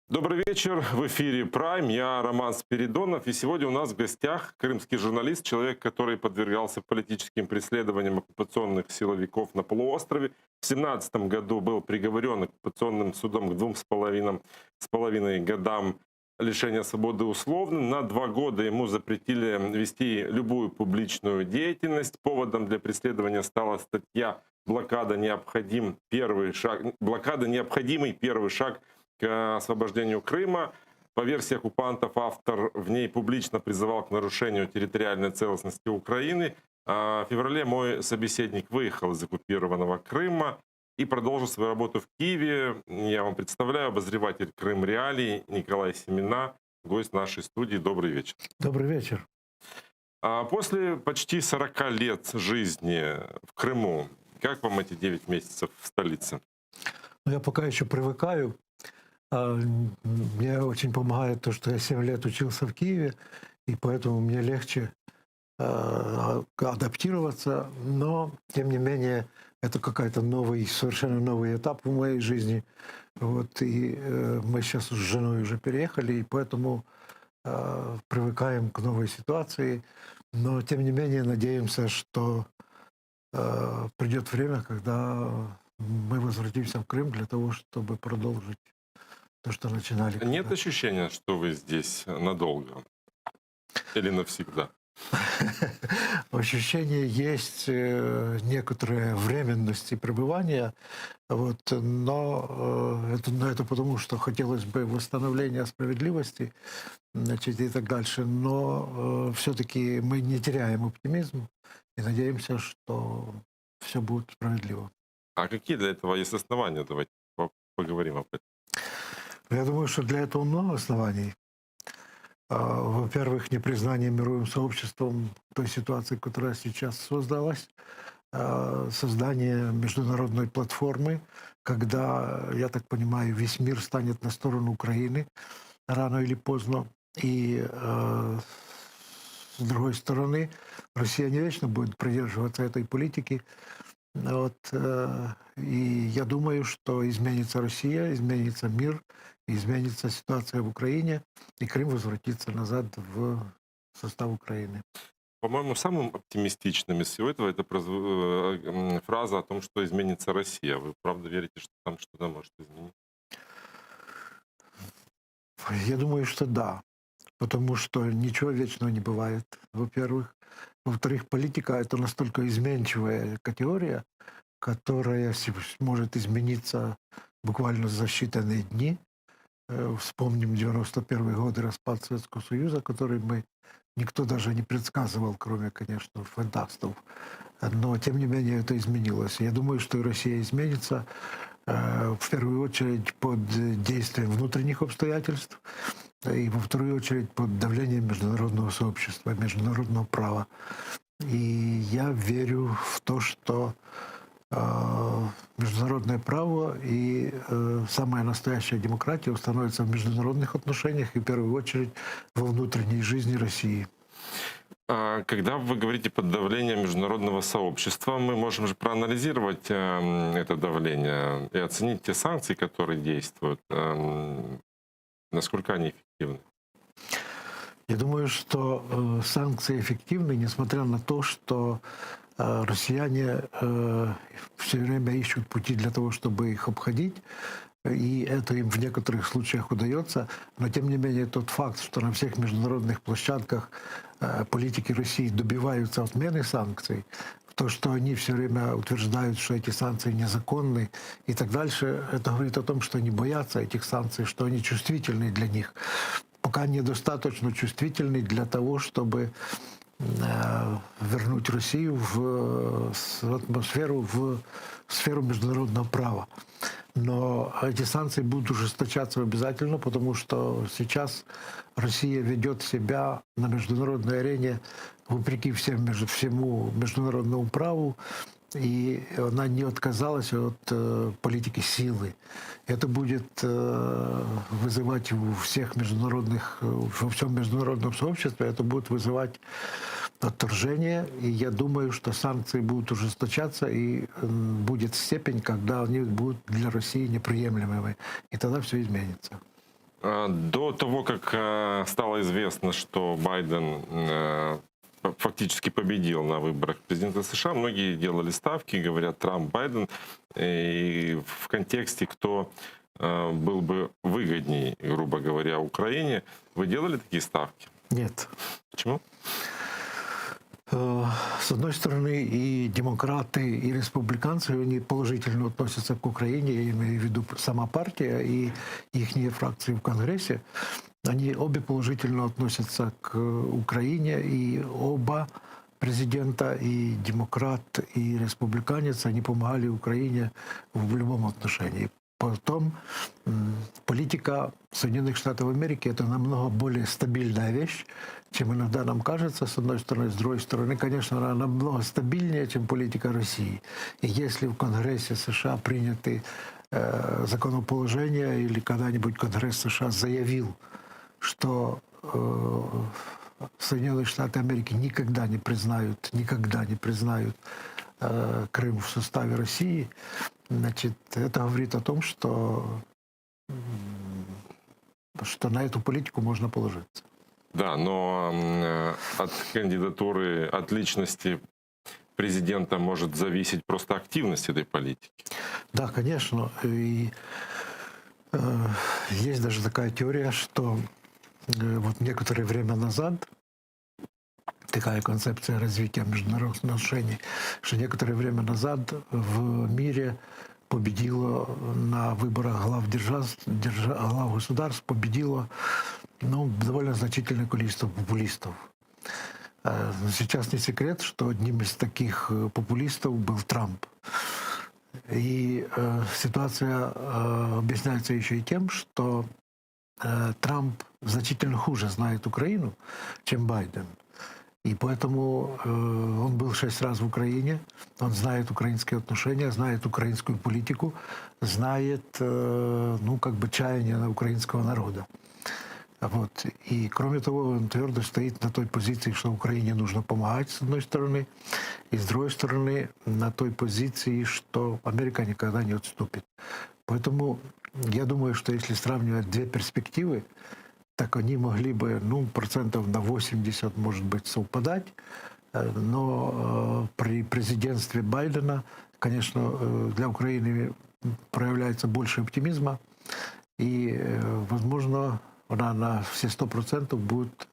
Добрый вечер. В эфире Prime. Я Роман Спиридонов. И сегодня у нас в гостях крымский журналист, человек, который подвергался политическим преследованиям оккупационных силовиков на полуострове. В 2017 году был приговорен оккупационным судом к 2,5 годам лишения свободы условно. На 2 года ему запретили вести любую публичную деятельность. Поводом для преследования стала статья «Блокада необходимый первый шаг к освобождению Крыма». По версии оккупантов, автор в ней публично призывал к нарушению территориальной целостности Украины. В феврале мой собеседник выехал из оккупированного Крыма и продолжил свою работу в Киеве. Я вам представляю обозреватель Крым Реалий Николай Семена, гость нашей студии. Добрый вечер. Добрый вечер. После почти 40 лет жизни в Крыму, как вам эти 9 месяцев в столице? Я пока еще привыкаю. Мне очень помогает то, что я 7 лет учился в Киеве, и поэтому мне легче адаптироваться. Но, тем не менее, это какой-то совершенно новый этап в моей жизни. Вот, и мы сейчас с женой уже переехали, и поэтому привыкаем к новой ситуации. Но, тем не менее, надеемся, что придет время, когда мы возвратимся в Крым для того, чтобы продолжить то, что начинали. Нет ощущения, что вы здесь надолго или навсегда? Ощущение есть некоторая временности пребывания, вот, но это потому, что хотелось бы восстановления справедливости, значит, и так дальше. Но все-таки мы не теряем оптимизм и надеемся, что все будет справедливо. А какие для этого есть основания? Давайте поговорим об этом. Я думаю, что для этого много оснований. Во-первых, непризнание мировым сообществом той ситуации, которая сейчас создалась, создание международной платформы, когда, я так понимаю, весь мир станет на сторону Украины рано или поздно. И с другой стороны, Россия не вечно будет придерживаться этой политики. Вот, и я думаю, что изменится Россия, изменится мир, изменится ситуация в Украине, и Крым возвратится назад в состав Украины. По-моему, самым оптимистичным из всего этого это фраза о том, что изменится Россия. Вы правда верите, что там что-то может измениться? Я думаю, что да, потому что ничего вечного не бывает, во-первых. Во-вторых, политика — это настолько изменчивая категория, которая может измениться буквально за считанные дни. Вспомним 91 год и распад Советского Союза, который никто даже не предсказывал, кроме, конечно, фантастов. Но, тем не менее, это изменилось. Я думаю, что и Россия изменится, в первую очередь, под действием внутренних обстоятельств, и во вторую очередь под давлением международного сообщества, международного права. И я верю в то, что международное право и самая настоящая демократия установится в международных отношениях и в первую очередь во внутренней жизни России. Когда вы говорите под давлением международного сообщества, мы можем же проанализировать это давление и оценить те санкции, которые действуют, насколько они эффективны. Я думаю, что санкции эффективны, несмотря на то, что россияне все время ищут пути для того, чтобы их обходить, и это им в некоторых случаях удается. Но, тем не менее, тот факт, что на всех международных площадках политики России добиваются отмены санкций, то, что они все время утверждают, что эти санкции незаконны и так дальше, это говорит о том, что они боятся этих санкций, что они чувствительны для них. Пока недостаточно чувствительны для того, чтобы вернуть Россию в атмосферу, в сферу международного права. Но эти санкции будут ужесточаться обязательно, потому что сейчас Россия ведет себя на международной арене вопреки всему международному праву, и она не отказалась от политики силы. Это будет вызывать во всем международном сообществе, это будет вызывать отторжение. И я думаю, что санкции будут ужесточаться, и будет степень, когда они будут для России неприемлемыми. И тогда все изменится. До того, как стало известно, что Байден фактически победил на выборах президента США, многие делали ставки, говорят Трамп, Байден, и в контексте, кто был бы выгодней, грубо говоря, Украине. Вы делали такие ставки? Нет. Почему? С одной стороны, и демократы, и республиканцы, они положительно относятся к Украине, я имею в виду сама партия и их фракции в Конгрессе, они обе положительно относятся к Украине, и оба президента, и демократ, и республиканец, они помогали Украине в любом отношении. Потом политика Соединенных Штатов Америки – это намного более стабильная вещь, чем иногда нам кажется, с одной стороны. С другой стороны, конечно, она намного стабильнее, чем политика России. И если в Конгрессе США приняты законоположения, или когда-нибудь Конгресс США заявил, что Соединенные Штаты Америки никогда не признают Крым в составе России, значит, это говорит о том, что на эту политику можно положиться. Да, но от кандидатуры, от личности президента может зависеть просто активность этой политики. Да, конечно. И есть даже такая теория, что вот некоторое время назад, такая концепция развития международных отношений, что некоторое время назад в мире победило на выборах глав государств, победило довольно значительное количество популистов. Сейчас не секрет, что одним из таких популистов был Трамп. И ситуация объясняется еще и тем, что Трамп значительно хуже знает Украину, чем Байден. И поэтому он был 6 раз в Украине, он знает украинские отношения, знает украинскую политику, знает, чаяние украинского народа. Вот. И кроме того, он твердо стоит на той позиции, что Украине нужно помогать, с одной стороны, и с другой стороны, на той позиции, что Америка никогда не отступит. Поэтому я думаю, что если сравнивать две перспективы, так они могли бы, процентов на 80, может быть, совпадать. Но при президентстве Байдена, конечно, для Украины проявляется больше оптимизма. И, возможно, она на все 100% будет,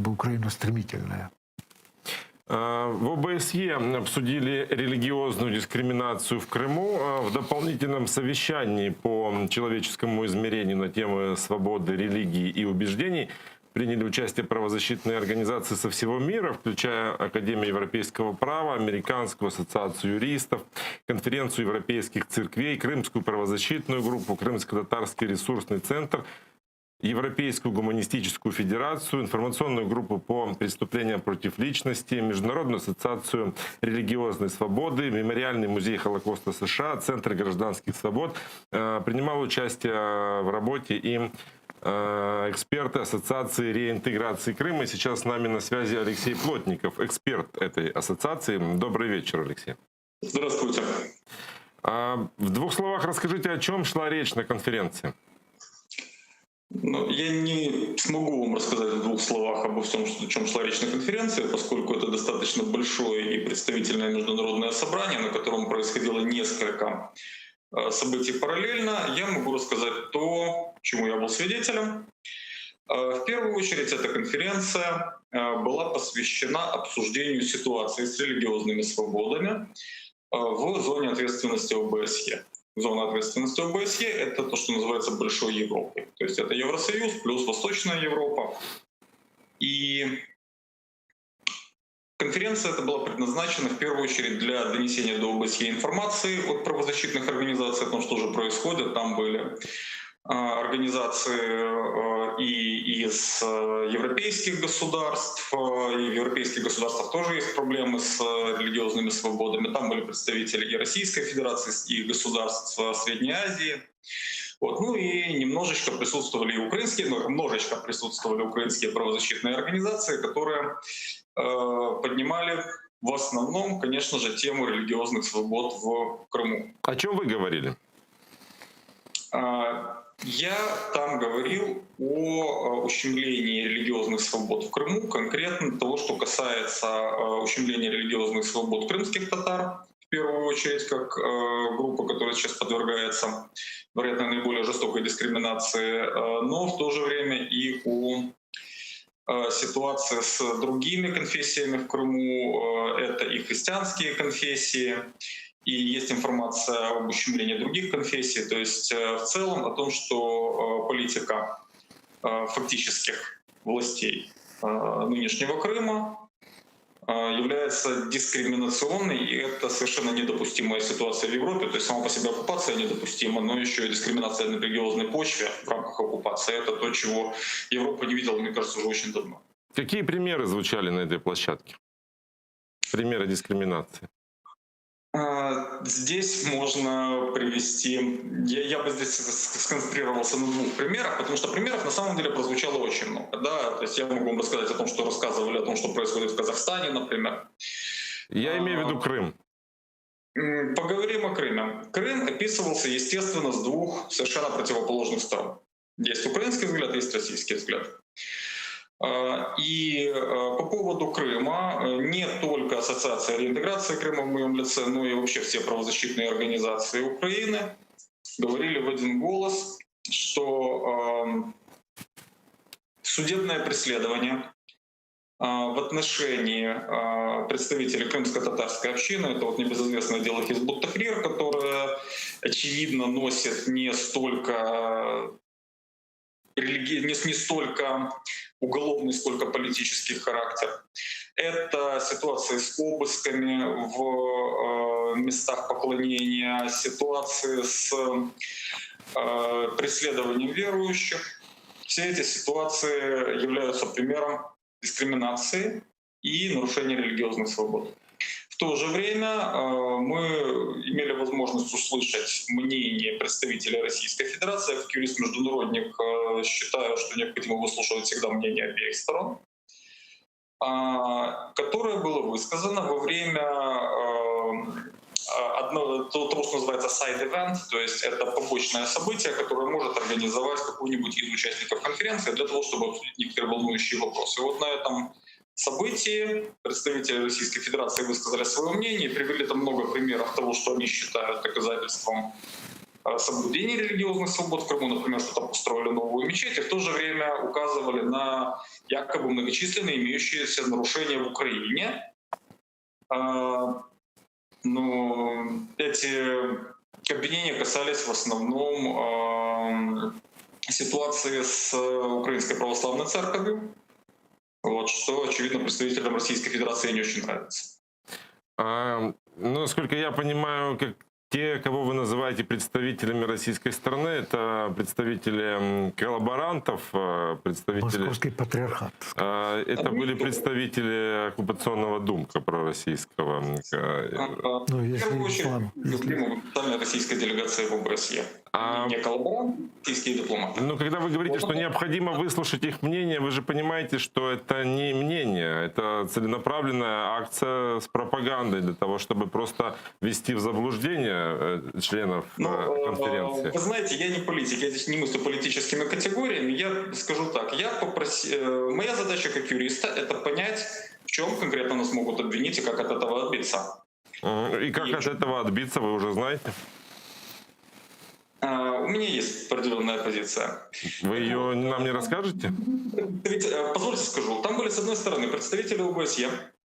Украина стремительная. В ОБСЕ обсудили религиозную дискриминацию в Крыму. В дополнительном совещании по человеческому измерению на темы свободы религии и убеждений приняли участие правозащитные организации со всего мира, включая Академию европейского права, Американскую ассоциацию юристов, Конференцию европейских церквей, Крымскую правозащитную группу, Крымско-татарский ресурсный центр, Европейскую гуманистическую федерацию, информационную группу по преступлениям против личности, Международную ассоциацию религиозной свободы, Мемориальный музей Холокоста США, Центр гражданских свобод. Принимал участие в работе и эксперты Ассоциации реинтеграции Крыма. И сейчас с нами на связи Алексей Плотников, эксперт этой ассоциации. Добрый вечер, Алексей. Здравствуйте. В двух словах расскажите, о чем шла речь на конференции. Я не смогу вам рассказать в двух словах обо всем, о чем шла речь на конференции, поскольку это достаточно большое и представительное международное собрание, на котором происходило несколько событий параллельно. Я могу рассказать то, чему я был свидетелем. В первую очередь, эта конференция была посвящена обсуждению ситуации с религиозными свободами в зоне ответственности ОБСЕ. Зона ответственности ОБСЕ — это то, что называется Большой Европой. То есть это Евросоюз плюс Восточная Европа. И конференция эта была предназначена в первую очередь для донесения до ОБСЕ информации от правозащитных организаций о том, что же происходит. Там были организации и из европейских государств, и в европейских государствах тоже есть проблемы с религиозными свободами. Там были представители и Российской Федерации, и государств Средней Азии. И немножечко присутствовали украинские правозащитные организации, которые поднимали в основном, конечно же, тему религиозных свобод в Крыму. О чем вы говорили? Я там говорил о ущемлении религиозных свобод в Крыму, конкретно того, что касается ущемления религиозных свобод крымских татар, в первую очередь, как группа, которая сейчас подвергается, вероятно, наиболее жестокой дискриминации, но в то же время и о ситуации с другими конфессиями в Крыму, это и христианские конфессии, и есть информация об ущемлении других конфессий. То есть в целом о том, что политика фактических властей нынешнего Крыма является дискриминационной, и это совершенно недопустимая ситуация в Европе. То есть сама по себе оккупация недопустима, но еще и дискриминация на религиозной почве в рамках оккупации — это то, чего Европа не видела, мне кажется, уже очень давно. Какие примеры звучали на этой площадке? Примеры дискриминации. Здесь можно привести... Я бы здесь сконцентрировался на двух примерах, потому что примеров на самом деле прозвучало очень много. Да? То есть я могу вам рассказать о том, что рассказывали, о том, что происходит в Казахстане, например. Я имею в виду Крым. Поговорим о Крыме. Крым описывался, естественно, с двух совершенно противоположных сторон. Есть украинский взгляд, есть российский взгляд. И по поводу Крыма не только Ассоциация реинтеграции Крыма в моем лице, но и вообще все правозащитные организации Украины говорили в один голос, что судебное преследование в отношении представителей крымско-татарской общины, это вот небезызвестное дело Хизбут Тахрир, которое, очевидно, носит не столько уголовный, сколько политический характер. Это ситуации с обысками в местах поклонения, ситуации с преследованием верующих. Все эти ситуации являются примером дискриминации и нарушения религиозных свобод. В то же время мы имели возможность услышать мнение представителей Российской Федерации. Я как юрист-международник считаю, что необходимо выслушивать всегда мнение обеих сторон, которое было высказано во время того, что называется side event, то есть это побочное событие, которое может организовать какой-нибудь из участников конференции для того, чтобы обсудить некоторые волнующие вопросы. И вот на этом событии представители Российской Федерации высказали свое мнение и привели там много примеров того, что они считают доказательством соблюдения религиозных свобод в Крыму, например, что там построили новую мечеть, и в то же время указывали на якобы многочисленные имеющиеся нарушения в Украине. Но эти обвинения касались в основном ситуации с Украинской православной церковью, вот, что, очевидно, представителям Российской Федерации не очень нравится. Насколько я понимаю, те, кого вы называете представителями российской стороны, это представители коллаборантов, представители... Московский патриархат. Это были представители оккупационного думка пророссийского. Ну, если ислам. Официальная российская делегация в ОБСЕ. Не коллаборант, российские дипломаты. Ну, когда вы говорите, что необходимо выслушать их мнение, вы же понимаете, что это не мнение, это целенаправленная акция с пропагандой для того, чтобы просто ввести в заблуждение членов конференции. Вы знаете, я не политик, я здесь не мыслю политическими категориями. Я скажу так, моя задача как юриста — это понять, в чем конкретно нас могут обвинить и как от этого отбиться. И как от этого отбиться, вы уже знаете? У меня есть определенная позиция. Вы ее нам не расскажете? Позвольте скажу. Там были, с одной стороны, представители ОБСЕ,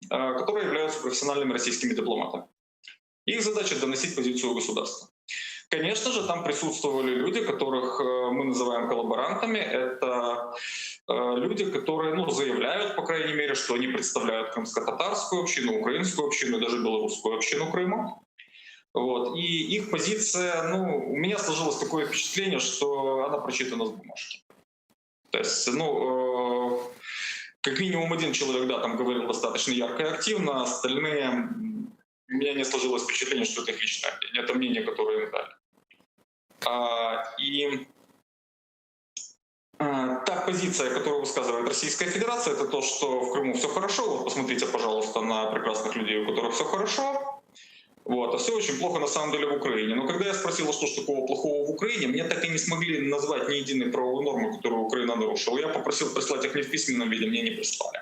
которые являются профессиональными российскими дипломатами. Их задача — доносить позицию государства. Конечно же, там присутствовали люди, которых мы называем коллаборантами. Это люди, которые заявляют, по крайней мере, что они представляют крымско-татарскую общину, украинскую общину, даже белорусскую общину Крыма. Вот. И их позиция, у меня сложилось такое впечатление, что она прочитана с бумажки. То есть, как минимум один человек, да, там говорил достаточно ярко и активно, остальные, у меня не сложилось впечатление, что это их личное мнение, это мнение, которое им дали. Та позиция, которую высказывает Российская Федерация, это то, что в Крыму все хорошо. Вот посмотрите, пожалуйста, на прекрасных людей, у которых все хорошо. Вот. А все очень плохо на самом деле в Украине. Но когда я спросил, что ж такого плохого в Украине, мне так и не смогли назвать ни единой правовой нормы, которую Украина нарушила. Я попросил прислать их мне в письменном виде, мне не прислали.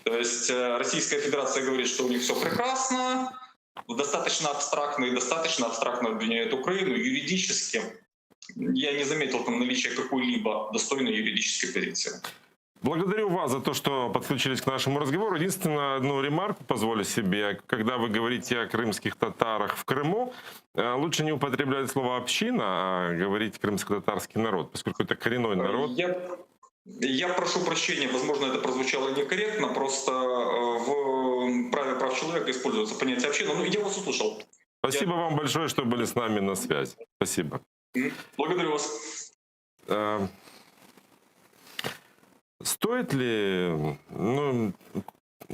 То есть Российская Федерация говорит, что у них все прекрасно, достаточно абстрактно обвиняют Украину. Юридически я не заметил там наличия какой-либо достойной юридической позиции. Благодарю вас за то, что подключились к нашему разговору. Единственное, одну ремарку позволю себе. Когда вы говорите о крымских татарах в Крыму, лучше не употреблять слово «община», а говорить «крымско-татарский народ», поскольку это коренной народ. Я прошу прощения, возможно, это прозвучало некорректно, просто в праве прав человека используется понятие «община». Но я вас услышал. Спасибо вам большое, что были с нами на связи. Спасибо. Благодарю вас. Стоит ли, ну,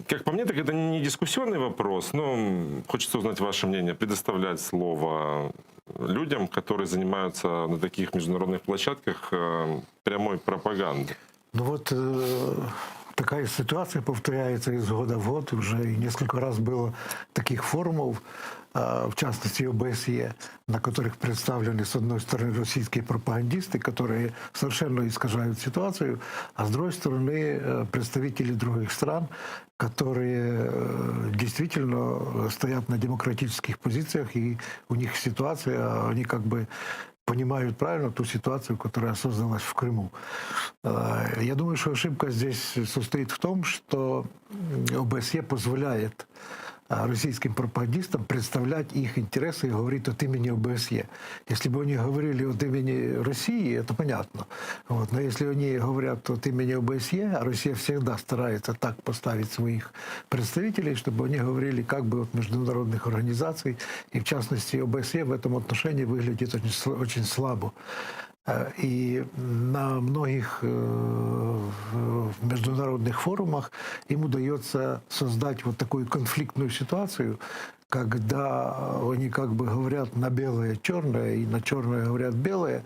как по мне, так это не дискуссионный вопрос, но хочется узнать ваше мнение, предоставлять слово людям, которые занимаются на таких международных площадках прямой пропагандой. Ну вот такая ситуация повторяется из года в год. Уже и несколько раз было таких форумов, в частности ОБСЕ, на которых представлены, с одной стороны, российские пропагандисты, которые совершенно искажают ситуацию, а с другой стороны, представители других стран, которые действительно стоят на демократических позициях, и у них ситуация, они как бы понимают правильно ту ситуацию, которая создалась в Крыму. Я думаю, что ошибка здесь состоит в том, что ОБСЕ позволяет российским пропагандистам представлять их интересы и говорить от имени ОБСЕ. Если бы они говорили от имени России, это понятно. Вот. Но если они говорят от имени ОБСЕ, а Россия всегда старается так поставить своих представителей, чтобы они говорили как бы от международных организаций, и в частности ОБСЕ в этом отношении выглядит очень слабо. И на многих международных форумах им удается создать вот такую конфликтную ситуацию, когда они как бы говорят на белое черное и на черное говорят белое.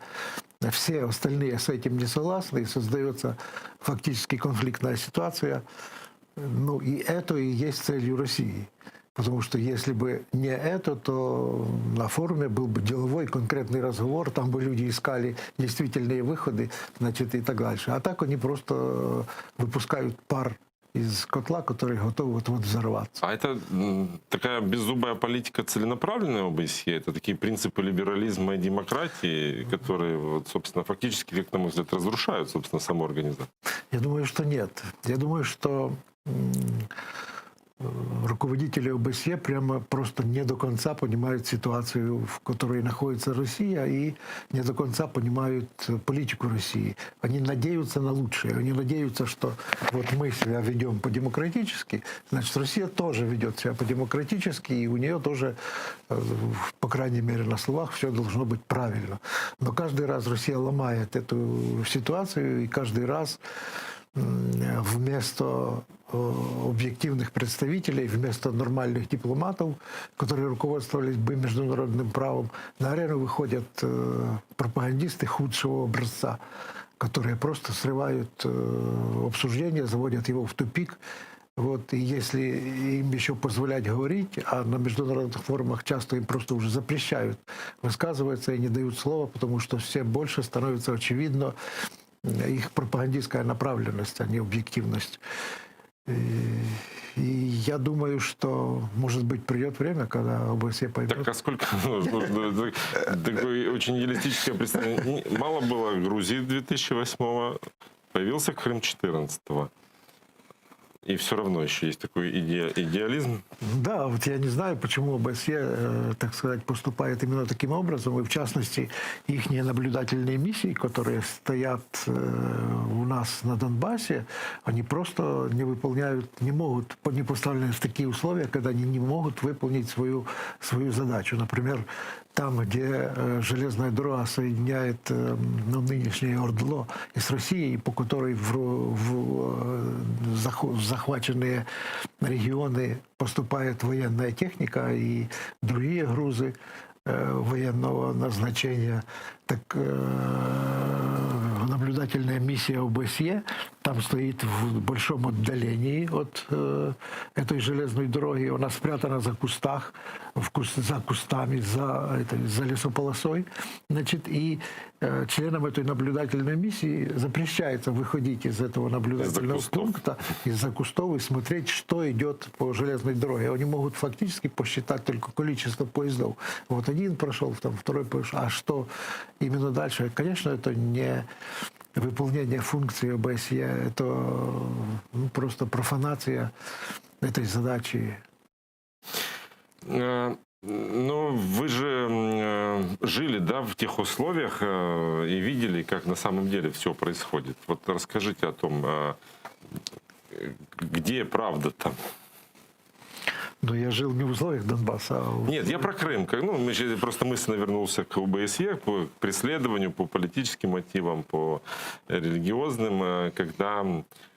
Все остальные с этим не согласны, и создается фактически конфликтная ситуация. Ну и это и есть целью России. Потому что если бы не это, то на форуме был бы деловой конкретный разговор, там бы люди искали действительные выходы, значит, и так дальше. А так они просто выпускают пар из котла, который готов вот-вот взорваться. А это такая беззубая политика целенаправленная ОБСЕ? Это такие принципы либерализма и демократии, которые, вот, собственно, фактически, как на мой взгляд, разрушают, собственно, саму организацию? Я думаю, что нет. Я думаю, что руководители ОБСЕ прямо просто не до конца понимают ситуацию, в которой находится Россия, и не до конца понимают политику России. Они надеются на лучшее. Они надеются, что вот мы себя ведем по-демократически, значит, Россия тоже ведет себя по-демократически, и у нее тоже, по крайней мере, на словах все должно быть правильно. Но каждый раз Россия ломает эту ситуацию, и каждый раз вместо объективных представителей, вместо нормальных дипломатов, которые руководствовались бы международным правом, на арену выходят пропагандисты худшего образца, которые просто срывают обсуждение, заводят его в тупик. Вот, и если им еще позволять говорить, а на международных форумах часто им просто уже запрещают высказываться и не дают слова, потому что все больше становится очевидно их пропагандистская направленность, а не объективность. И я думаю, что, может быть, придет время, когда ОБСЕ поймет. Так, а сколько нужно? Такое очень идеалистическое представление. Мало было Грузии 2008-го, появился Крым 2014-го. И все равно еще есть такой идеализм. Да, вот я не знаю, почему ОБСЕ, так сказать, поступает именно таким образом. И в частности, их наблюдательные миссии, которые стоят у нас на Донбассе, они просто не выполняют, не могут, не поставлены в такие условия, когда они не могут выполнить свою задачу. Например, там, где железная дорога соединяет нынешнее Ордло с Россией, по которой в захваченные регионы поступает военная техника и другие грузы военного назначения, так наблюдатели наблюдательная миссия ОБСЕ, там стоит в большом отдалении от этой железной дороги. Она спрятана за кустах, за кустами, за лесополосой. Значит, и членам этой наблюдательной миссии запрещается выходить из этого наблюдательного пункта, из-за кустов и смотреть, что идет по железной дороге. Они могут фактически посчитать только количество поездов. Вот один прошел, там второй прошел. А что именно дальше? Конечно, это не выполнение функции ОБСЕ, это просто профанация этой задачи. Ну, вы же жили, да, в тех условиях и видели, как на самом деле все происходит. Вот расскажите о том, где правда там. Но я жил не в условиях Донбасса. Нет, я про Крым. Ну, просто мысленно вернулся к ОБСЕ, по преследованию, по политическим мотивам, по религиозным, когда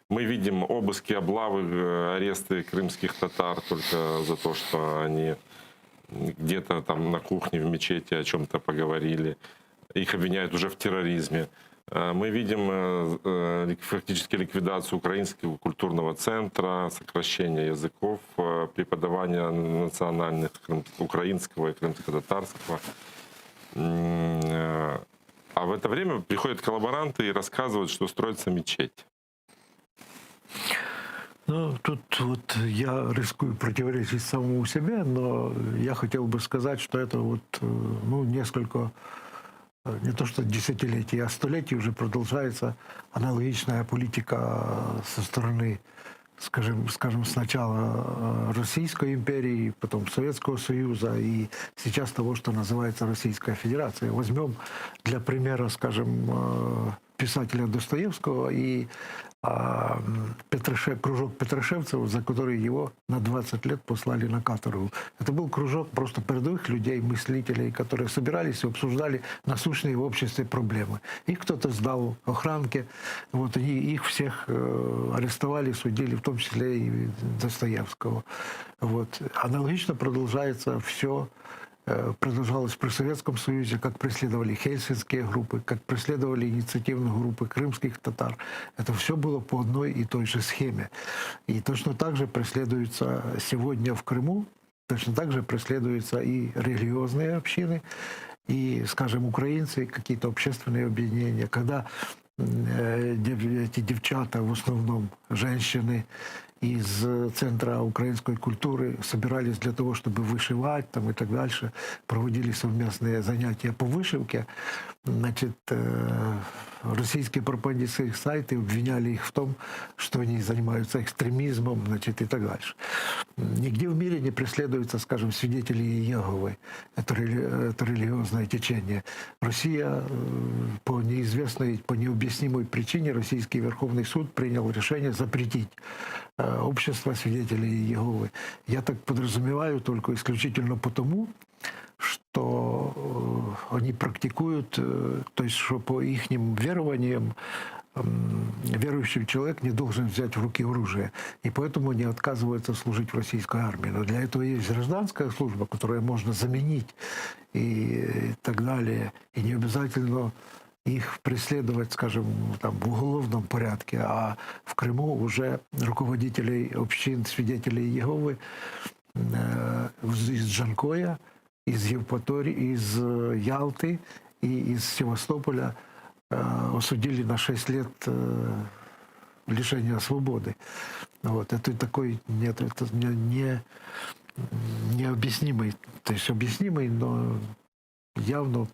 мы видим обыски, облавы, аресты крымских татар только за то, что они где-то там на кухне в мечети о чем-то поговорили. Их обвиняют уже в терроризме. Мы видим фактически ликвидацию украинского культурного центра, сокращение языков, преподавание национальных, украинского и крымско-татарского. А в это время приходят коллаборанты и рассказывают, что строится мечеть. Ну, тут вот я рискую противоречить самому себе, но я хотел бы сказать, что это вот, ну, несколько, не то что десятилетий, а столетий уже продолжается аналогичная политика со стороны, скажем, сначала Российской империи, потом Советского Союза и сейчас того, что называется Российская Федерация. Возьмем для примера, скажем, писателя Достоевского и кружок Петрашевцев, за который его на 20 лет послали на каторгу. Это был кружок просто передовых людей, мыслителей, которые собирались и обсуждали насущные в обществе проблемы. Их кто-то сдал охранке, вот, их всех арестовали, судили, в том числе и Достоевского. Вот. Аналогично продолжается все. Продолжалось при Советском Союзе, как преследовали хельсинские группы, как преследовали инициативные группы крымских татар. Это все было по одной и той же схеме. И точно так же преследуются сегодня в Крыму, точно так же преследуются и религиозные общины, и, скажем, украинцы, какие-то общественные объединения. Когда эти девчата, в основном женщины, из Центра украинской культуры собирались для того, чтобы вышивать там, и так дальше, проводили совместные занятия по вышивке. Значит, российские пропагандистские сайты обвиняли их в том, что они занимаются экстремизмом, значит, и так дальше. Нигде в мире не преследуются, скажем, свидетели Иеговы. Это религиозное течение. Россия по неизвестной, по необъяснимой причине Российский Верховный суд принял решение запретить общество свидетелей Иеговы. Я так подразумеваю только исключительно потому, что они практикуют, то есть что по их верованиям верующий человек не должен взять в руки оружие. И поэтому они отказываются служить в российской армии. Но для этого есть гражданская служба, которую можно заменить и так далее. И не обязательно их преследовать, скажем, там, в уголовном порядке, а в Крыму уже руководителей общин, свидетелей Иеговы из Джанкоя, из Евпатории, из Ялты и из Севастополя осудили на 6 лет лишения свободы. Вот. Это такой, нет, это необъяснимый, то есть объяснимый, но явно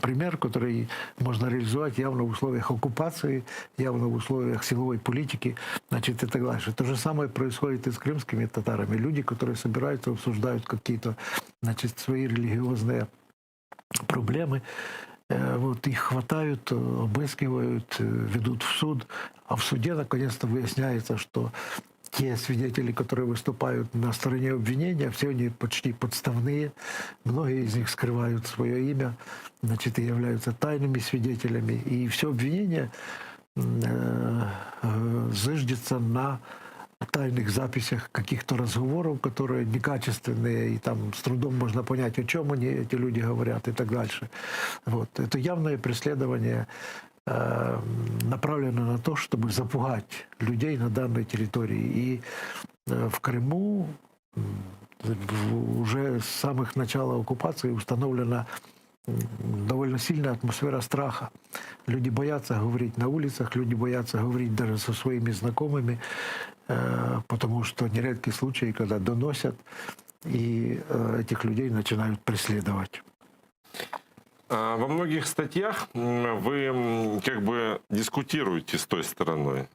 пример, который можно реализовать явно в условиях оккупации, явно в условиях силовой политики, значит, и так дальше. То же самое происходит и с крымскими татарами. Люди, которые собираются, обсуждают какие-то, значит, свои религиозные проблемы, вот, их хватают, обыскивают, ведут в суд, а в суде наконец-то выясняется, что те свидетели, которые выступают на стороне обвинения, все они почти подставные. Многие из них скрывают свое имя, значит, и являются тайными свидетелями. И все обвинение зыждется на тайных записях каких-то разговоров, которые некачественные, и там с трудом можно понять, о чем они, эти люди говорят и так дальше. Вот. Это явное преследование направлено на то, чтобы запугать людей на данной территории. И в Крыму уже с самых начала оккупации установлена довольно сильная атмосфера страха. Люди боятся говорить на улицах, люди боятся говорить даже со своими знакомыми, потому что нередки случаи, когда доносят, и этих людей начинают преследовать. Во многих статьях вы как бы дискутируете с той стороной.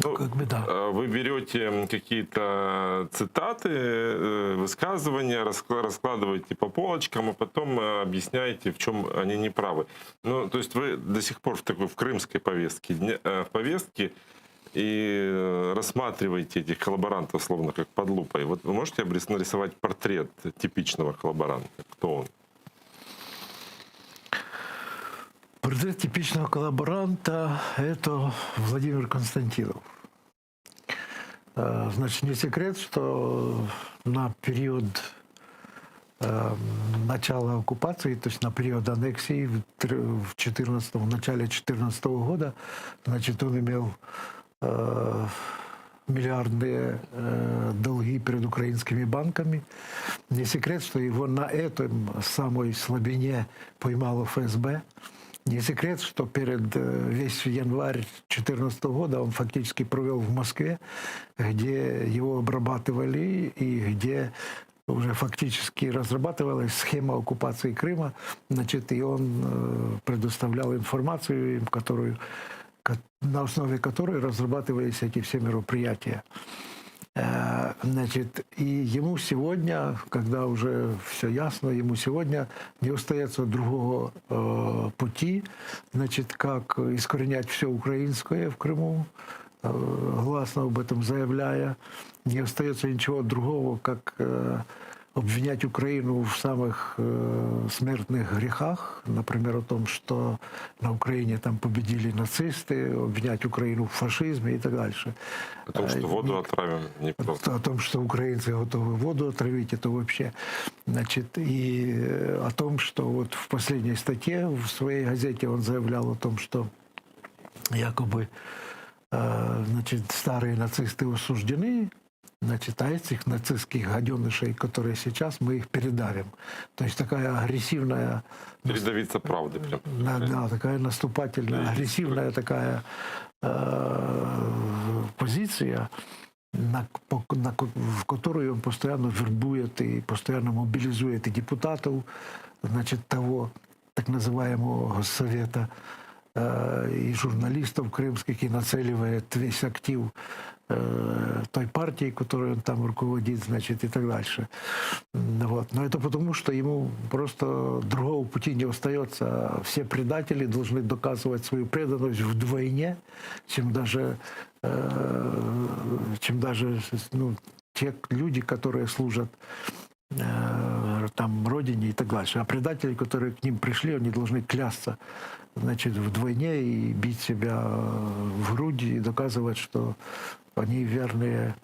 Ну, Как бы да. вы берете какие-то цитаты, высказывания, раскладываете по полочкам, а потом объясняете, в чем они неправы. Ну, то есть вы до сих пор в такой в крымской повестке и рассматриваете этих коллаборантов словно как под лупой. Вот вы можете нарисовать портрет типичного коллаборанта? Кто он? Портрет типичного коллаборанта – это Владимир Константинов. Значит, не секрет, что на период начала оккупации, то есть на период аннексии в начале 2014 года, значит, он имел миллиардные долги перед украинскими банками. Не секрет, что его на этом самой слабине поймало ФСБ. Не секрет, что перед весь январь 2014 года он фактически провел в Москве, где его обрабатывали и где уже фактически разрабатывалась схема оккупации Крыма. Значит, и он предоставлял информацию, на основе которой разрабатывались эти все мероприятия. Значит, и ему сегодня, когда уже все ясно, ему сегодня не остается другого пути, значит, как искоренять все украинское в Крыму, гласно об этом заявляя. Не остается ничего другого, как обвинять Украину в самых смертных грехах, например, о том, что на Украине там победили нацисты, обвинять Украину в фашизме и так дальше. О том, что воду отравим, не просто. О том, что украинцы готовы воду отравить, это вообще. Значит, и о том, что вот в последней статье в своей газете он заявлял о том, что якобы значит, старые нацисты осуждены, значит, а этих нацистских гаденышей, которые сейчас, мы их передавим. То есть такая агрессивная... Передавиться правды прям. Да, такая наступательная, агрессивная такая позиция, в которую он постоянно вербует и постоянно мобилизует и депутатов, значит, того так называемого Совета, и журналистов крымских, и нацеливает весь актив той партии, которую он там руководит, значит, и так дальше. Вот. Но это потому, что ему просто другого пути не остается. Все предатели должны доказывать свою преданность вдвойне, чем даже ну, те люди, которые служат там родине и так дальше. А предатели, которые к ним пришли, они должны клясться, значит, вдвойне и бить себя в грудь и доказывать, что они верные,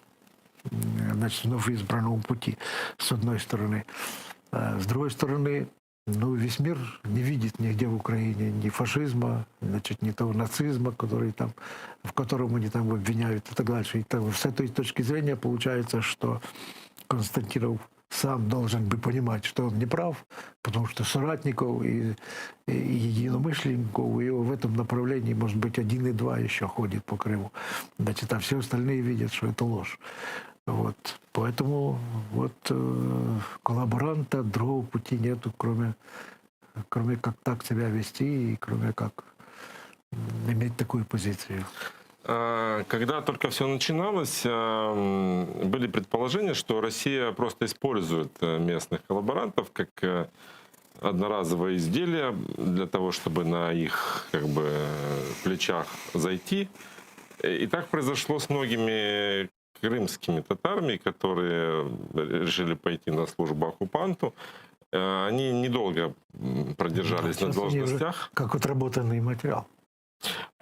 значит, вновь избранному пути, с одной стороны. С другой стороны, ну, весь мир не видит нигде в Украине ни фашизма, значит, ни того нацизма, в котором они там обвиняют и так дальше. И с этой точки зрения получается, что Константинов сам должен бы понимать, что он не прав, потому что соратников и единомышленников у него в этом направлении, может быть, 1 и 2 еще ходит по Крыму. Значит, а все остальные видят, что это ложь. Вот. Поэтому вот коллаборанта другого пути нету, кроме как так себя вести и кроме как иметь такую позицию. Когда только все начиналось, были предположения, что Россия просто использует местных коллаборантов как одноразовое изделие для того, чтобы на их как бы плечах зайти. И так произошло с многими крымскими татарами, которые решили пойти на службу оккупанту. Они недолго продержались на должностях. Как отработанный материал.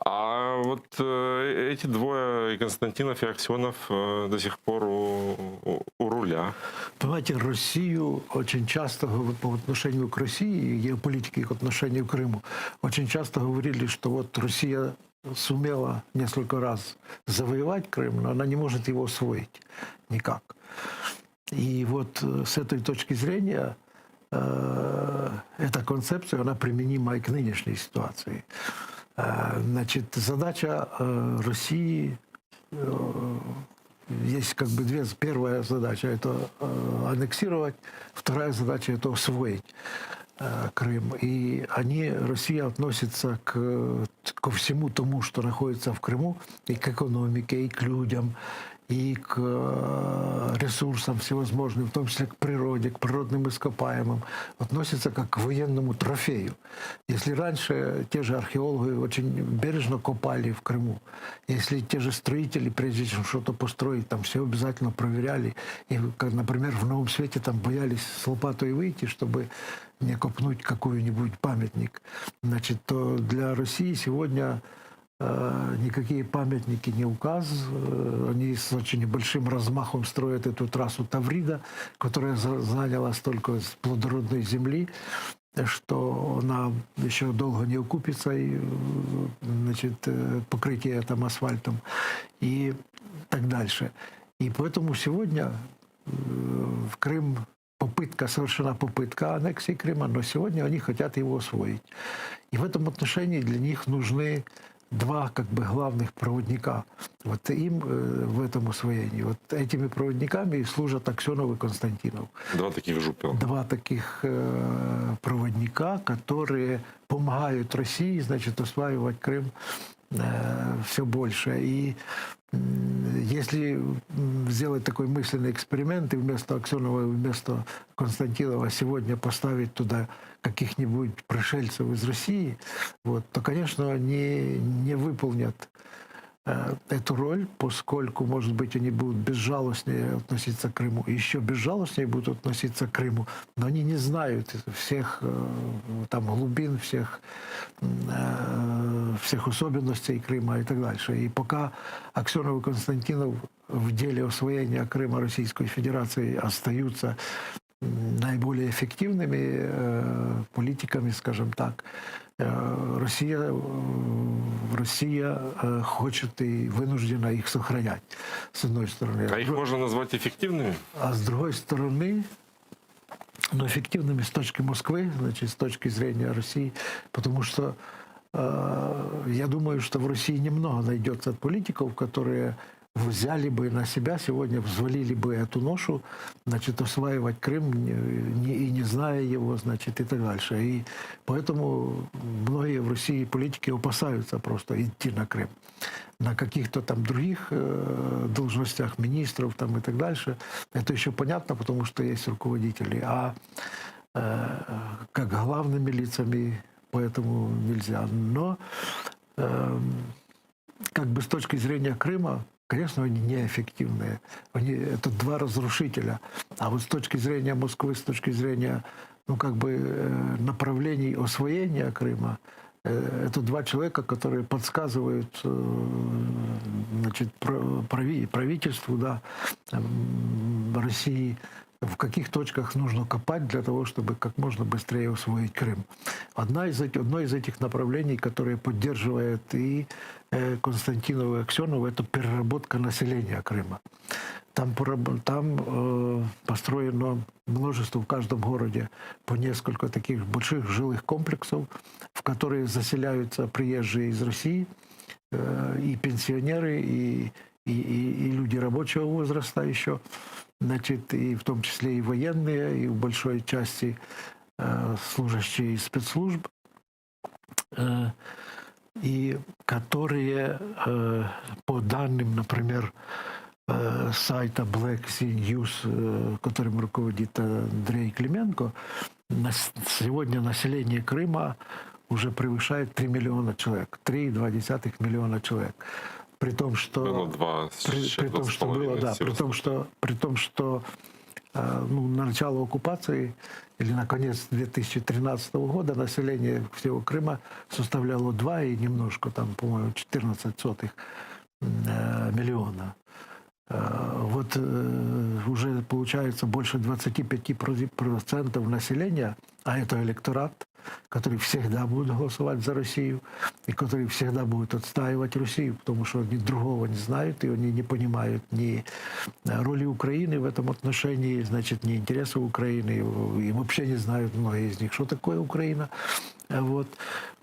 А вот эти двое, и Константинов, и Аксенов, до сих пор у руля. Понимаете, Россию очень часто по отношению к России, геополитике к отношению к Крыму, очень часто говорили, что вот Россия сумела несколько раз завоевать Крым, но она не может его освоить никак. И вот с этой точки зрения эта концепция, она применима и к нынешней ситуации. Значит, задача России, есть как бы две. Первая задача – это аннексировать, вторая задача – это освоить Крым. И Россия относится ко всему тому, что находится в Крыму, и к экономике, и к людям, и к ресурсам всевозможным, в том числе к природе, к природным ископаемым, относится как к военному трофею. Если раньше те же археологи очень бережно копали в Крыму, если те же строители, прежде чем что-то построить, там все обязательно проверяли, и, как, например, в Новом Свете там боялись с лопатой выйти, чтобы не копнуть какой-нибудь памятник, значит, то для России сегодня никакие памятники не указ. Они с очень большим размахом строят эту трассу Таврида, которая заняла столько плодородной земли, что она еще долго не окупится, и, значит, покрытие там асфальтом и так дальше. И поэтому сегодня в Крым совершена попытка аннексии Крыма, но сегодня они хотят его освоить. И в этом отношении для них нужны два как бы главных проводника. Вот им в этом освоении. Вот этими проводниками и служат Аксенов и Константинов. Два таких жупела. Два таких проводника, которые помогают России, значит, осваивать Крым все больше. И если сделать такой мысленный эксперимент и вместо Аксенова и вместо Константинова сегодня поставить туда каких-нибудь пришельцев из России, вот, то, конечно, они не выполнят эту роль, поскольку, может быть, они будут безжалостнее относиться к Крыму, и еще безжалостнее будут относиться к Крыму, но они не знают всех там глубин, всех особенностей Крыма и так дальше. И пока Аксенов и Константинов в деле освоения Крыма Российской Федерации остаются наиболее эффективными политиками, скажем так, Россия хочет и вынуждена их сохранять, с одной стороны. А их можно назвать эффективными? А с другой стороны, но эффективными с точки Москвы, значит, с точки зрения России, потому что я думаю, что в России немного найдется политиков, которые взяли бы на себя сегодня, взвалили бы эту ношу, значит, осваивать Крым, и не зная его, значит, и так дальше. И поэтому многие в России политики опасаются просто идти на Крым. На каких-то там других должностях министров там и так дальше, это еще понятно, потому что есть руководители. А как главными лицами поэтому нельзя. Но как бы с точки зрения Крыма, конечно, они неэффективные. Это два разрушителя. А вот с точки зрения Москвы, с точки зрения направлений освоения Крыма, это два человека, которые подсказывают, значит, правительству, да, России, в каких точках нужно копать для того, чтобы как можно быстрее усвоить Крым. Одно из этих направлений, которое поддерживает и Константинов и Аксенов, это переработка населения Крыма. Там построено множество в каждом городе по несколько таких больших жилых комплексов, в которые заселяются приезжие из России, и пенсионеры, и люди рабочего возраста еще, значит, и в том числе и военные, и в большой части служащие спецслужб, и которые, по данным, например, сайта Black Sea News, которым руководит Андрей Клименко, сегодня население Крыма уже превышает 3 миллиона человек, 3,2 миллиона человек. При том, что было 2, при том, что ну, на начало оккупации или на конец 2013 года население всего Крыма составляло 2 и немножко, там, по-моему, 14 миллиона. Вот уже получается больше 25% населения, а это электорат, который всегда будет голосовать за Россию и который всегда будет отстаивать Россию, потому что они другого не знают, и они не понимают ни роли Украины в этом отношении, значит, ни интересов Украины, и вообще не знают многие из них, что такое Украина. Вот.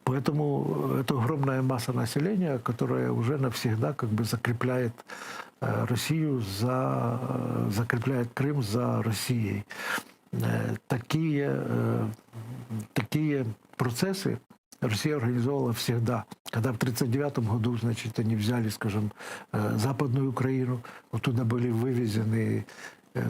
Поэтому это огромная масса населения, которая уже навсегда как бы закрепляет Россию, закрепляет Крым за Россией. Такие процессы Россия организовала всегда. Когда в 1939 году, значит, они взяли, скажем, Западную Украину, оттуда были вывезены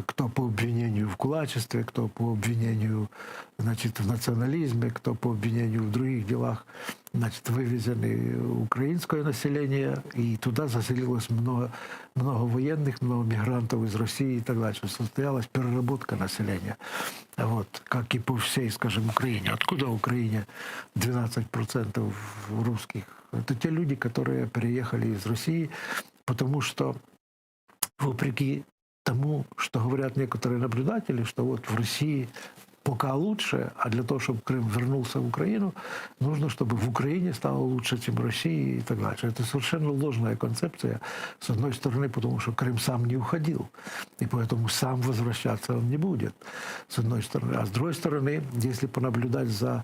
кто по обвинению в кулачестве, кто по обвинению, значит, в национализме, кто по обвинению в других делах, значит, вывезены украинское население, и туда заселилось много военных, много мигрантов из России и так дальше. Состоялась переработка населения. Вот, как и по всей, скажем, Украине. Откуда в Украине 12% русских? Это те люди, которые переехали из России, потому что, вопреки тому, что говорят некоторые наблюдатели, что вот в России пока лучше, а для того, чтобы Крым вернулся в Украину, нужно, чтобы в Украине стало лучше, чем в России и так дальше. Это совершенно ложная концепция, с одной стороны, потому что Крым сам не уходил, и поэтому сам возвращаться он не будет, с одной стороны. А с другой стороны, если понаблюдать за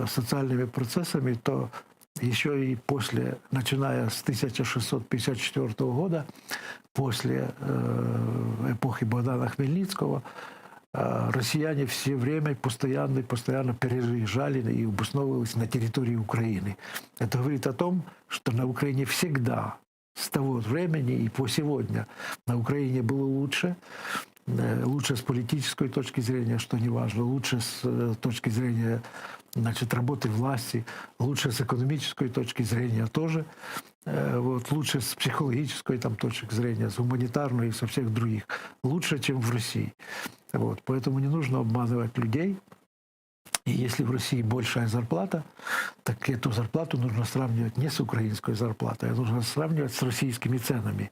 социальными процессами, то еще и после, начиная с 1654 года, после эпохи Богдана Хмельницкого, россияне все время постоянно переезжали и обосновывались на территории Украины. Это говорит о том, что на Украине всегда, с того времени и по сегодня, на Украине было лучше с политической точки зрения, что не важно, лучше с точки зрения, значит, работы власти, лучше с экономической точки зрения тоже, вот, лучше с психологической там, точки зрения, с гуманитарной и со всех других, лучше, чем в России. Вот, поэтому не нужно обманывать людей. И если в России большая зарплата, так эту зарплату нужно сравнивать не с украинской зарплатой, а нужно сравнивать с российскими ценами.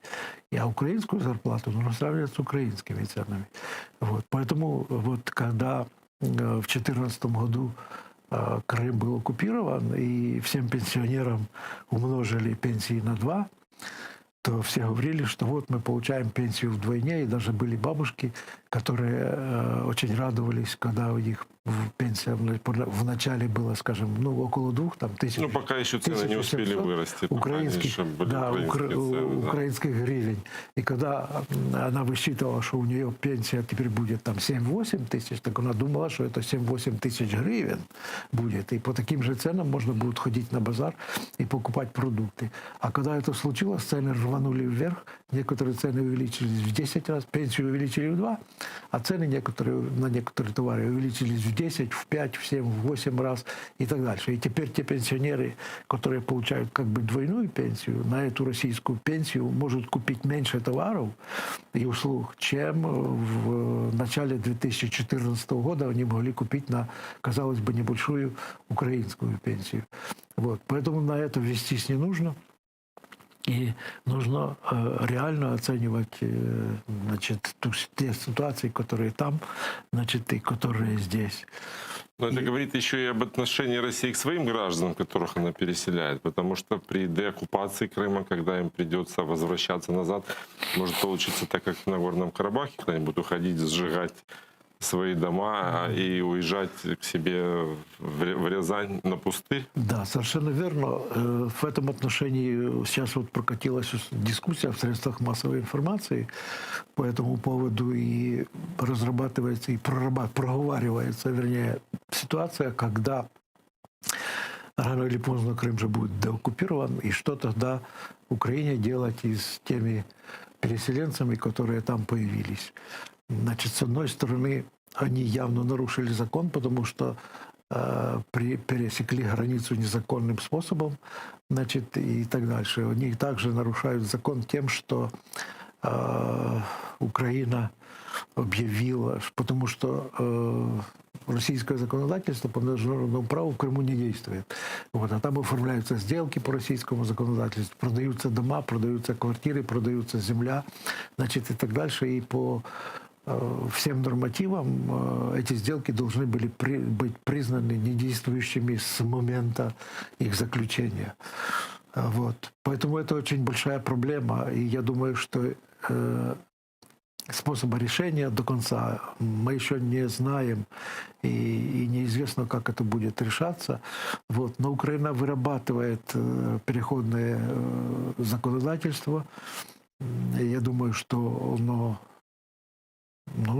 А украинскую зарплату нужно сравнивать с украинскими ценами. Вот. Поэтому вот когда в 2014 году Крым был оккупирован, и всем пенсионерам умножили пенсии на 2, то все говорили, что вот мы получаем пенсию вдвойне, и даже были бабушки, которые очень радовались, когда у них пенсия в начале была, скажем, ну, около 2000. Ну, пока еще цены не успели вырасти. Украинских, да, украинских гривен. И когда она высчитывала, что у нее пенсия теперь будет там 7-8 тысяч, так она думала, что это 7-8 тысяч гривен будет. И по таким же ценам можно будет ходить на базар и покупать продукты. А когда это случилось, цены рванули вверх, некоторые цены увеличились в 10 раз, пенсию увеличили в 2, а цены на некоторые товары увеличились в 10, в 5, в 7, в 8 раз и так дальше. И теперь те пенсионеры, которые получают как бы двойную пенсию, на эту российскую пенсию могут купить меньше товаров и услуг, чем в начале 2014 года они могли купить на, казалось бы, небольшую украинскую пенсию. Вот. Поэтому на это вестись не нужно. И нужно реально оценивать, значит, те ситуации, которые там, значит, и которые здесь. Но это говорит еще и об отношении России к своим гражданам, которых она переселяет. Потому что при деоккупации Крыма, когда им придется возвращаться назад, может получиться так, как в Нагорном Карабахе, когда-нибудь уходить, сжигать свои дома и уезжать к себе в Рязань на пустырь? Да, совершенно верно. В этом отношении сейчас вот прокатилась дискуссия в средствах массовой информации по этому поводу, и разрабатывается, и проговаривается, вернее, ситуация, когда рано или поздно Крым же будет деоккупирован, и что тогда Украине делать и с теми переселенцами, которые там появились. Значит, с одной стороны, они явно нарушили закон, потому что пересекли границу незаконным способом, значит, и так дальше. Они также нарушают закон тем, что Украина объявила, потому что российское законодательство по международному праву в Крыму не действует. Вот, а там оформляются сделки по российскому законодательству, продаются дома, продаются квартиры, продаются земля, значит, и так дальше. И по всем нормативам эти сделки должны были быть признаны недействующими с момента их заключения. Вот. Поэтому это очень большая проблема. И я думаю, что способа решения до конца мы еще не знаем, и неизвестно, как это будет решаться. Вот. Но Украина вырабатывает переходное законодательство. Я думаю, что оно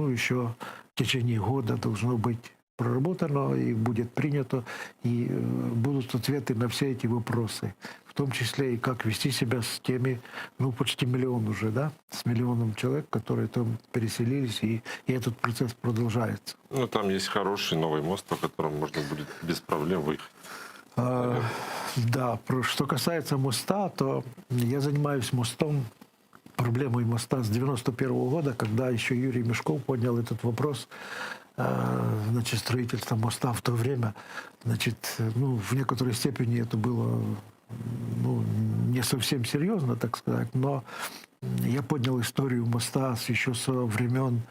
еще в течение года должно быть проработано и будет принято, и будут ответы на все эти вопросы, в том числе и как вести себя с теми, почти миллион уже, да, с миллионом человек, которые там переселились, и этот процесс продолжается. Ну, там есть хороший новый мост, по которому можно будет без проблем выехать. Да, что касается моста, то я занимаюсь мостом, проблемой моста с 91 года, когда еще Юрий Мешков поднял этот вопрос, значит, строительства моста в то время. Значит, в некоторой степени это было не совсем серьезно, так сказать, но я поднял историю моста еще со времен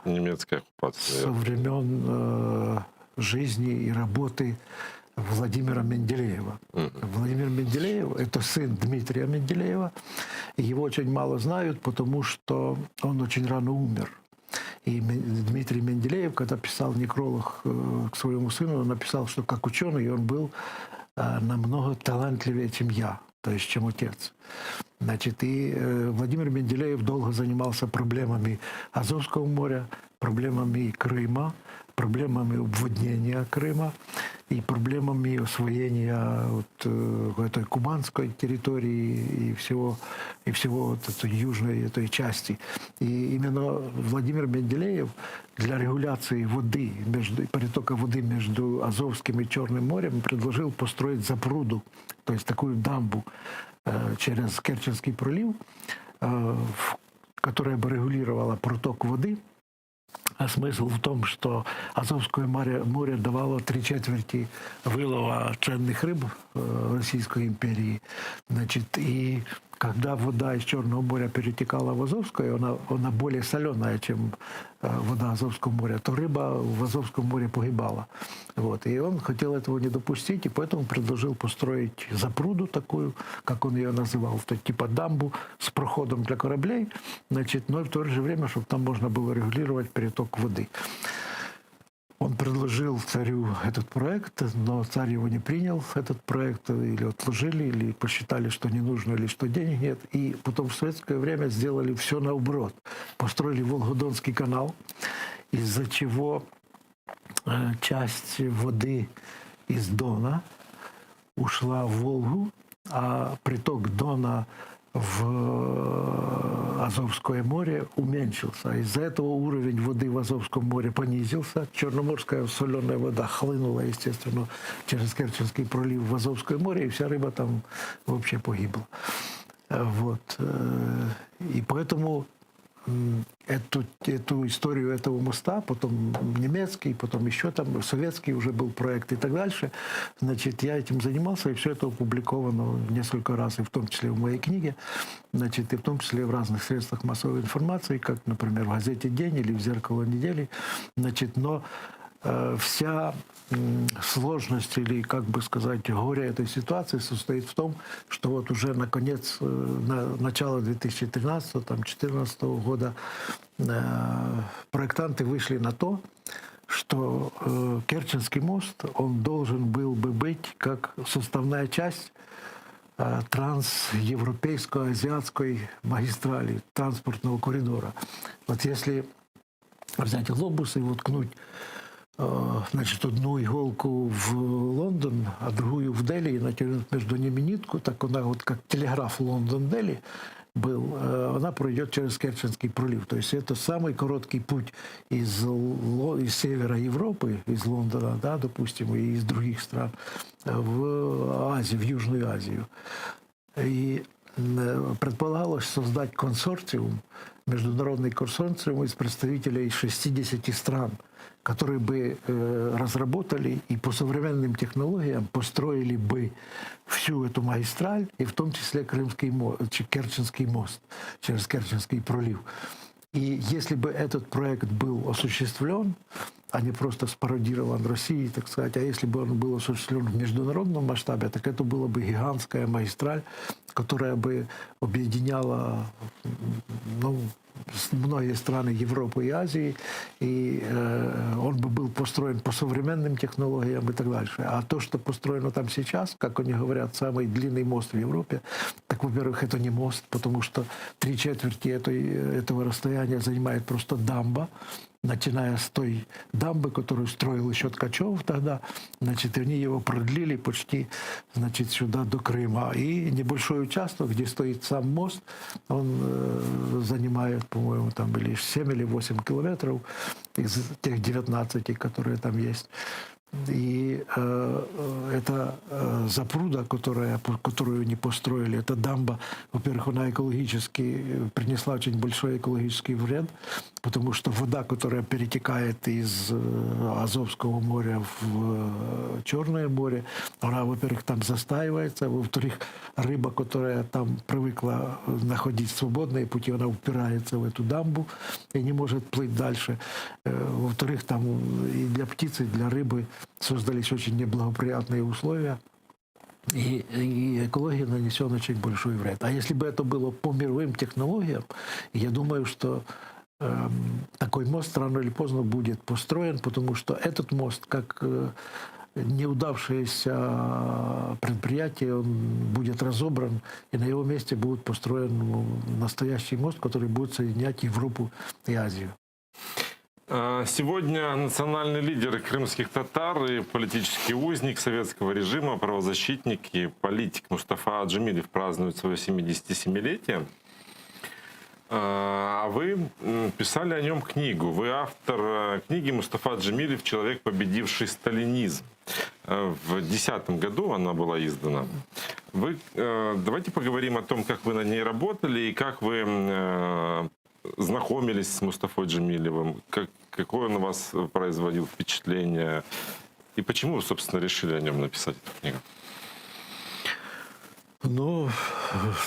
немецкой оккупации. Со времен жизни и работы Владимира Менделеева. Владимир Менделеев – это сын Дмитрия Менделеева. Его очень мало знают, потому что он очень рано умер. И Дмитрий Менделеев, когда писал некролог к своему сыну, он написал, что как ученый он был намного талантливее, чем я, то есть чем отец. Значит, и Владимир Менделеев долго занимался проблемами Азовского моря, проблемами Крыма, проблемами обводнения Крыма и проблемами освоения этой кубанской территории и всего этой южной этой части. И именно Владимир Менделеев для регуляции воды, притока воды между Азовским и Черным морем предложил построить запруду, то есть такую дамбу через Керченский пролив, которая бы регулировала проток воды. А смысл в том, что Азовское море давало 3/4 вылова ценных рыб Российской империи. Значит, и когда вода из Черного моря перетекала в Азовское, она более соленая, чем вода Азовского моря, то рыба в Азовском море погибала. Вот. И он хотел этого не допустить, и поэтому предложил построить запруду такую, как он ее называл, типа дамбу с проходом для кораблей, значит, но и в то же время, чтобы там можно было регулировать переток воды. Он предложил царю этот проект, но царь его не принял, этот проект, или отложили, или посчитали, что не нужно, или что денег нет. И потом в советское время сделали все наоборот. Построили Волгодонский канал, из-за чего часть воды из Дона ушла в Волгу, а приток Дона в Азовское море уменьшился. Из-за этого уровень воды в Азовском море понизился. Черноморская соленая вода хлынула, естественно, через Керченский пролив в Азовское море, и вся рыба там вообще погибла. Вот. И поэтому эту историю этого моста, потом немецкий, потом еще там советский уже был проект и так дальше. Значит, я этим занимался, и все это опубликовано несколько раз, и в том числе в моей книге, значит, и в том числе в разных средствах массовой информации, как, например, в газете «День» или в «Зеркало недели». Значит, но вся сложность или, как бы сказать, горе этой ситуации состоит в том, что вот уже наконец, начало 2013-2014 года проектанты вышли на то, что Керченский мост, он должен был бы быть как составная часть трансевропейско-азиатской магистрали, транспортного коридора. Вот если взять глобус и воткнуть, значит, одну иголку в Лондон, а другую в Дели, и натянуть между ними нитку, так она вот как телеграф Лондон-Дели был, она пройдет через Керченский пролив. То есть это самый короткий путь из севера Европы, из Лондона, да, допустим, и из других стран, в Азию, в Южную Азию. И предполагалось создать консорциум международный консорциум из представителей 60 стран, которые бы разработали и по современным технологиям построили бы всю эту магистраль, и в том числе Керченский мост через Керченский пролив. И если бы этот проект был осуществлен, а не просто спародирован Россией, так сказать, а если бы он был осуществлен в международном масштабе, так это была бы гигантская магистраль, которая бы объединяла многие страны Европы и Азии, и он бы был построен по современным технологиям и так дальше. А то, что построено там сейчас, как они говорят, самый длинный мост в Европе, так, во-первых, это не мост, потому что 3/4 этого расстояния занимает просто дамба, начиная с той дамбы, которую строил еще Ткачев тогда, значит, они его продлили почти, значит, сюда до Крыма. И небольшой участок, где стоит сам мост, он занимает, по-моему, там были 7 или 8 километров из тех 19, которые там есть. И эта запруда, которую они построили, эта дамба, во-первых, она экологически принесла очень большой экологический вред, потому что вода, которая перетекает из Азовского моря в Черное море, она, во-первых, там застаивается, во-вторых, рыба, которая там привыкла находить свободные пути, она упирается в эту дамбу и не может плыть дальше. Во-вторых, там и для птиц, и для рыбы создались очень неблагоприятные условия, и экология нанесен очень большой вред. А если бы это было по мировым технологиям, я думаю, что такой мост рано или поздно будет построен, потому что этот мост, как неудавшееся предприятие, он будет разобран, и на его месте будет построен настоящий мост, который будет соединять Европу и Азию. Сегодня национальный лидер крымских татар и политический узник советского режима, правозащитник и политик Мустафа Джемилев празднует свое 77-летие. А вы писали о нем книгу. Вы автор книги «Мустафа Джемилев. Человек, победивший сталинизм». В 2010 году она была издана. Давайте поговорим о том, как вы на ней работали и как вы знакомились с Мустафой Джемилевым, какое он на вас производил впечатление, и почему вы, собственно, решили о нем написать эту книгу? Ну,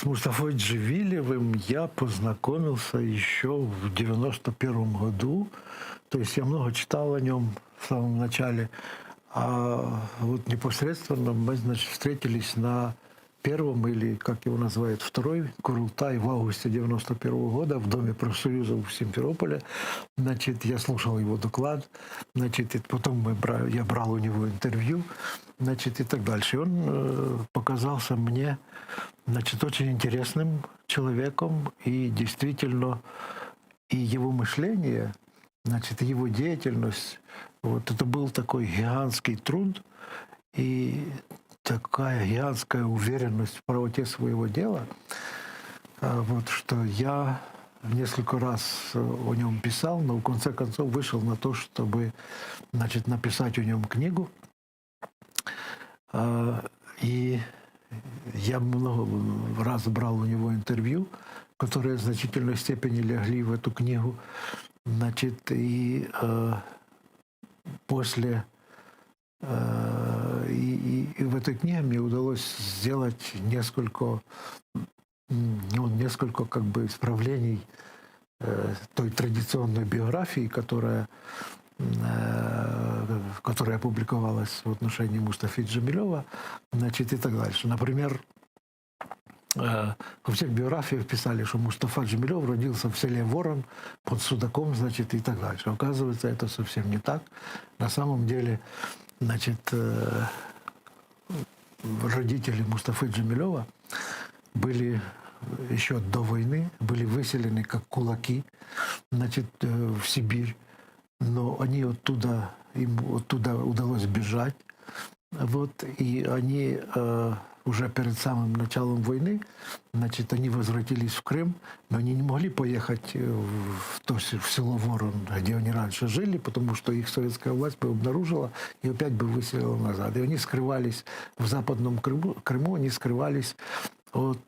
с Мустафой Джемилевым я познакомился еще в 91 году. То есть я много читал о нем в самом начале. А вот непосредственно мы, значит, встретились на первом, или, как его называют, второй Курултай в августе 91 года в Доме профсоюзов в Симферополе. Значит, я слушал его доклад, значит, и потом я брал у него интервью, значит, и так дальше. И он показался мне, значит, очень интересным человеком, и действительно и его мышление, значит, и его деятельность, вот это был такой гигантский труд, и такая гигантская уверенность в правоте своего дела, вот, что я несколько раз о нем писал, но в конце концов вышел на то, чтобы, значит, написать о нем книгу. И я много раз брал у него интервью, которые в значительной степени легли в эту книгу. Значит, и после... И в этой книге мне удалось сделать несколько как бы исправлений той традиционной биографии, которая опубликовалась в отношении Мустафы Джемилева, значит, и так дальше. Например, во всех биографиях писали, что Мустафа Джемилев родился в селе Ворон под Судаком, значит, и так дальше. Оказывается, это совсем не так. На самом деле, значит, родители Мустафы Джемилева были еще до войны, были выселены как кулаки, значит, в Сибирь. Но они им оттуда удалось бежать. Вот, и они уже перед самым началом войны, значит, они возвратились в Крым, но они не могли поехать в село Ворон, где они раньше жили, потому что их советская власть бы обнаружила и опять бы выселила назад. И они скрывались в Западном Крыму, они скрывались от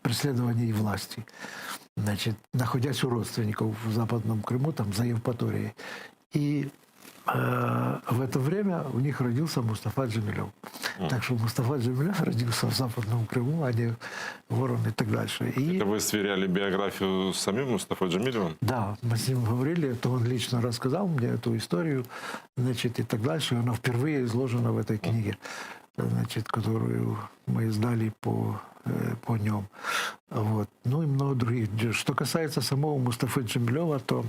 преследований власти. Значит, находясь у родственников в Западном Крыму, там за Евпаторией. И в это время у них родился Мустафа Джемилев. Так что Мустафа Джемилев родился в Западном Крыму, а не Ворон и так дальше. И, Это вы сверяли биографию с самим Мустафой Джемилевым? да, мы с ним говорили, это он лично рассказал мне эту историю, значит, и так дальше. Она впервые изложена в этой книге, значит, которую мы издали по нем. Вот. Ну и много других. Что касается самого Мустафы Джемилева, то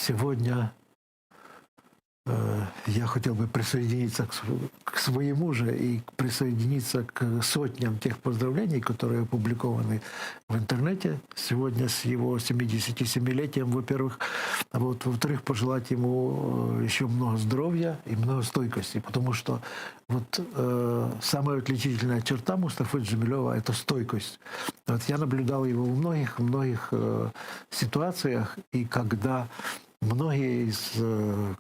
сегодня я хотел бы присоединиться к своему же и присоединиться к сотням тех поздравлений, которые опубликованы в интернете сегодня с его 77-летием, во-первых. А вот, во-вторых, пожелать ему еще много здоровья и много стойкости, потому что вот самая отличительная черта Мустафы Джемилева – это стойкость. Вот я наблюдал его в многих ситуациях, и когда многие из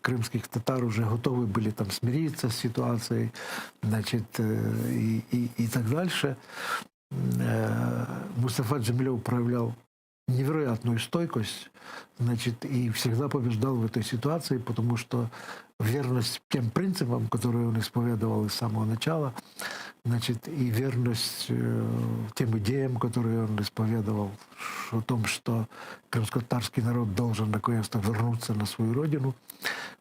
крымских татар уже готовы были там смириться с ситуацией, значит, и так дальше. Мустафа Джемилев проявлял невероятную стойкость, значит, и всегда побеждал в этой ситуации, потому что верность тем принципам, которые он исповедовал с самого начала, значит, и верность тем идеям, которые он исповедовал, о том, что крымско-татарский народ должен наконец-то вернуться на свою родину,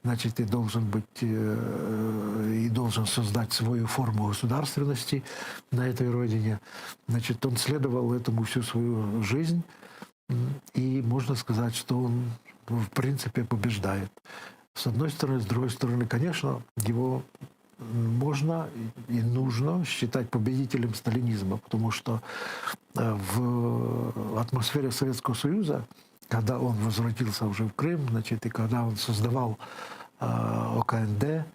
значит, и должен быть, и должен создать свою форму государственности на этой родине. Значит, он следовал этому всю свою жизнь, и можно сказать, что он, в принципе, побеждает. С одной стороны, с другой стороны, конечно, его можно и нужно считать победителем сталинизма, потому что в атмосфере Советского Союза, когда он возвратился уже в Крым, значит, и когда он создавал ОКНД,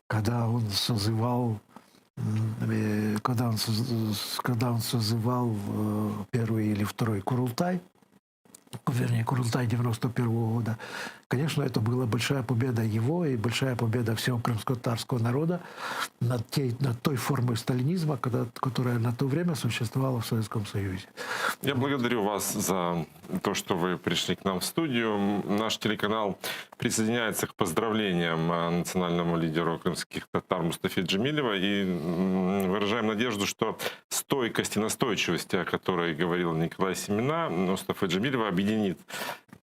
когда он созывал первый или второй Курултай, вернее, Курултай 91 года, конечно, это была большая победа его и большая победа всего крымско-татарского народа над той формой сталинизма, которая на то время существовала в Советском Союзе. Я благодарю вас за то, что вы пришли к нам в студию. Наш телеканал присоединяется к поздравлениям национальному лидеру крымских татар Мустафе Джемилева и выражаем надежду, что стойкость и настойчивость, о которой говорил Николай Семена, Мустафа Джемилева объединит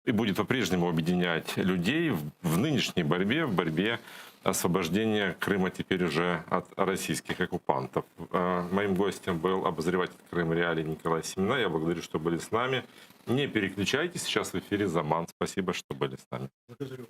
и будет по-прежнему объединять людей в нынешней борьбе, в борьбе освобождения Крыма теперь уже от российских оккупантов. Моим гостем был обозреватель Крым Реалий Николай Семена. Я благодарю, что были с нами. Не переключайтесь, сейчас в эфире Заман. Спасибо, что были с нами. Благодарю.